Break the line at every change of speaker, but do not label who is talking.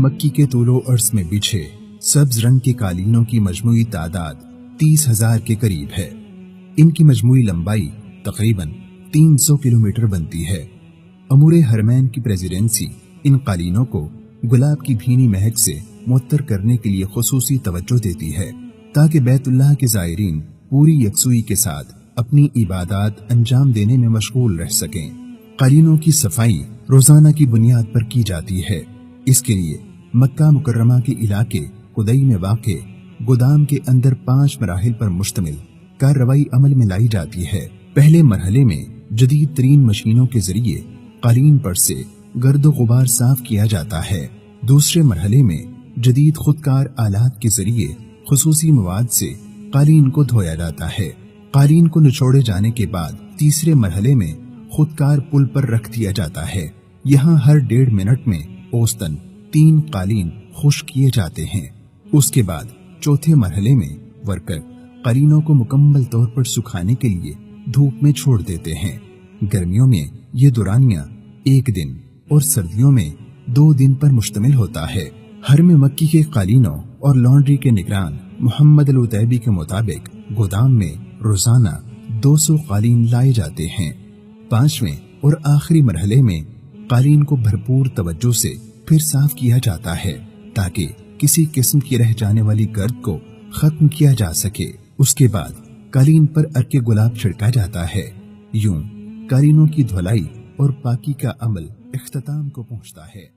मक्की के तूलो अर्ज में बिछे सब्ज रंग के कालीनों की मजमूई तादाद 30,000 के करीब है। इनकी मजमूई लंबाई तकरीबन 300 किलोमीटर बनती है। अमूरे हरमैन की प्रेसिडेंसी इन कालीनों को गुलाब की भीनी महक से मुअत्तर करने के लिए खुसूसी तवज्जो देती है ताकि बैतुल्लाह के ज़ायरीन पूरी यकसुई के साथ अपनी इबादत अंजाम देने में मशगूल रह सकें। कालीनों की सफाई रोजाना की बुनियाद पर की जाती है। इसके लिए मक्का मुकर्रमा के इलाके कुदई में वाक़े गोदाम के अंदर 5 मराहिल पर मुश्तमिल कार्रवाई अमल में लाई जाती है। पहले मरहले में जदीद तरीन मशीनों के जरिए कालीन पर से गर्द गुबार साफ किया जाता है। दूसरे मरहले में जदीद खुदकार आलात के जरिए खुसूसी मवाद से कालीन को धोया जाता है। कालीन को निचोड़े जाने के बाद तीसरे मरहले में खुदकार पुल पर रख दिया जाता है। यहाँ हर 1.5 मिनट में औसतन 3 कालीन खुश्क किए जाते हैं। उसके बाद चौथे मरहले में वर्कर कालीनों को मुकम्मल तौर पर सुखाने के लिए धूप में छोड़ देते हैं। गर्मियों में ये दुरानिया 1 दिन और सर्दियों में 2 दिन पर मुश्तमिल होता है। हरम मक्की के कालीनों और लॉन्ड्री के निगरान मोहम्मद अल उतैबी के मुताबिक गोदाम में रोजाना 200 कालीन लाए जाते हैं। 5वें और आखिरी मरहले में कालीन को भरपूर तवज्जो से फिर साफ किया जाता है ताकि किसी किस्म की रह जाने वाली गर्द को खत्म किया जा सके। उसके बाद कालीन पर अर्के गुलाब छिड़का जाता है। यूं कालीनों की धुलाई और पाकी का अमल इख्तिताम को पहुंचता है।